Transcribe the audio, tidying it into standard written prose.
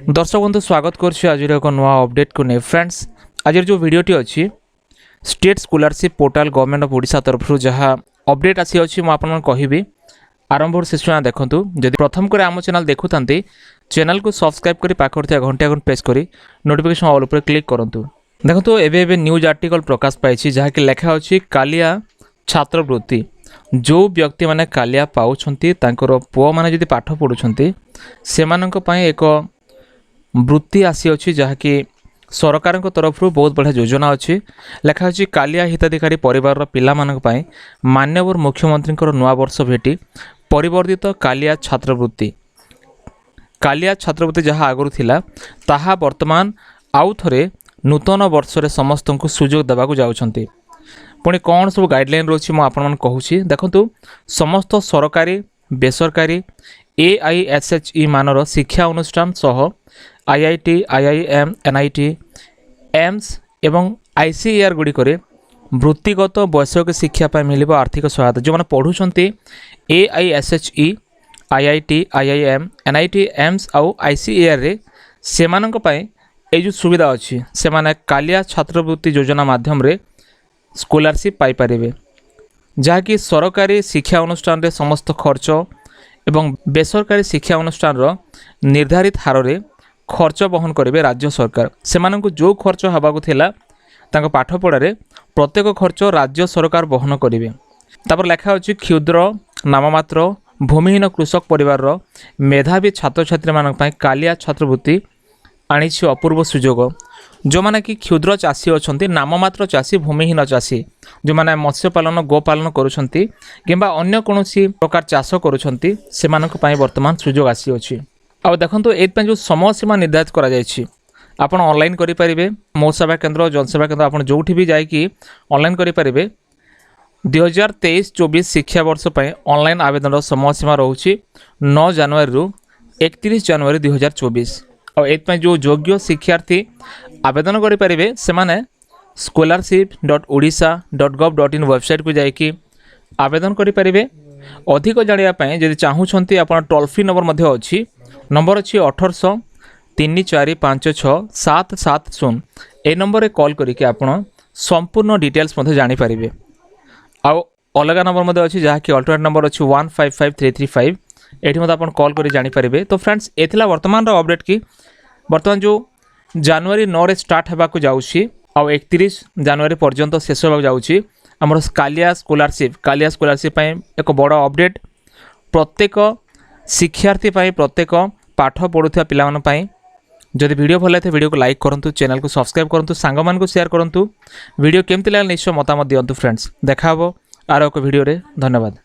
दर्शक बंधु स्वागत करुच्ची आज एक नुआ अपडेट को नहीं फ्रेंड्स। आज जो वीडियोटी अच्छी state scholarship portal government of Odisha तरफ जहाँ अपडेट आसी अच्छी मुझे कहि आरंभ शिशु देखूँ। जदि प्रथम कर आम चैनल देखुता चैनल को सब्सक्राइब कर पाखे घंटा आइकन प्रेस कर नोटिफिकेशन ऑल पर क्लिक करूँ। देखो एवं न्यूज आर्टिकल प्रकाश पाई जहाँकि लिखा अच्छी कालिया छात्रवृत्ति जो व्यक्ति माने कालिया पाउछंती तांकर पुओ माने जदि पाठ पढ़ुछंती सेमानंक पय एक वृत्ति आसी अच्छी जहाँकि सरकार तरफ बहुत बढ़िया योजना अच्छी। लिखा अच्छी कालिया हिताधिकारी परिवार पिला मानक पय माननीय मुख्यमंत्री नुआ वर्ष भेटी परिवर्तित कालिया छात्रवृत्ति जहाँ आगुरी थिला ताहा वर्तमान आउ थरे नूतन वर्ष रे समस्त को सुजोग देवाक जाउछंती। पुणी कौन सब गाइडलाइन रही मुझे कहूँ। देखो समस्त सरकारी बेसरकारी AISHE मानर शिक्षा अनुष्ठान सह IIT IIM NIT एम्स एवं ICAR गुड़िक वृत्तिगत वैषयिक शिक्षापी मिल आर्थिक सहायता जो मैंने पढ़ुंट AISHE IIT IIM NIT AIIMS आउ ICAR रे से ये जो सुविधा अच्छी से माने कालिया छात्रवृत्ति योजना माध्यम रे स्कॉलरशिप पाई पारिबे जहाँकि सरकारी शिक्षा अनुष्ठान रे समस्त खर्च एवं बेसरकारी शिक्षा अनुष्ठान रो निर्धारित हार रे खर्च बहन करेंगे राज्य सरकार। से जो खर्च हवाक थिला तांको पाठ पढ़ारे प्रत्येक खर्च राज्य सरकार बहन करेंगे। तापर लिखा अच्छी क्षुद्र नाममात्र भूमिहीन कृषक परिवार रो मेधावी छात्र छात्री मानक पय कालिया छात्रवृत्ति आनी अपूर्व सुजोग जो माने कि क्षुद्र चाषी अच्छा नाममात्र चाषी भूमिहीन चाषी जो माने मत्स्य पालन गोपालन करुछंती किंबा अन्य कौन प्रकार चाष करुछंती से मानक पय वर्तमान सुजोग आसी अछि। आ देखो ये जो समय सीमा निर्धारित करा जायछि आपण ऑनलाइन करि परिबे मो सेवा केन्द्र जनसेवा केन्द्र आपण जोठी भी जाइकी ऑनलाइन करि परिबे। 2023-24 शिक्षा वर्ष पय ऑनलाइन आवेदन समय सीमा रहउछि 9 जनवरी रु 31 जनवरी 2024। और एथपाई जो योग्य शिक्षार्थी आवेदन करि परिबे से माने scholarship.odisha.gov.in वेबसाइट को जाइकी आवेदन करि परिबे। अधिक जानिया पय यदि चाहूछंती आपण टोल फ्री नंबर मध्ये अछि नंबर अच्छी 1800 3456 770 ए नंबर रे कॉल करके आपण संपूर्ण डिटेल्स मध्ये जानि परिबे। आउ अलग नंबर मध्ये अछि जहा कि अल्टरनेट नंबर अछि 155335 एठी मध्ये आपण कॉल करि जानि परिबे। तो फ्रेंड्स एथिला वर्तमान रो अपडेट की वर्तमान जो जनवरी 9 रे स्टार्ट हेबा को जाउछि आउ 31 जनवरी पर्यंत शेष हेबा जाउछि हमर कालिया स्कॉलरशिप पय एक बड़ अपडेट प्रत्येक शिक्षार्थी प्रत्येक पाठ पढ़ुवा पिला जदि वीडियो भल लगे वीडियो को लाइक करूँ चैनल को सब्सक्राइब करूँ सांग मान को शेयर करूँ वीडियो केमती लगे निश्चय मतामत दिंतु फ्रेंड्स। देखा आर एक वीडियो रे धन्यवाद।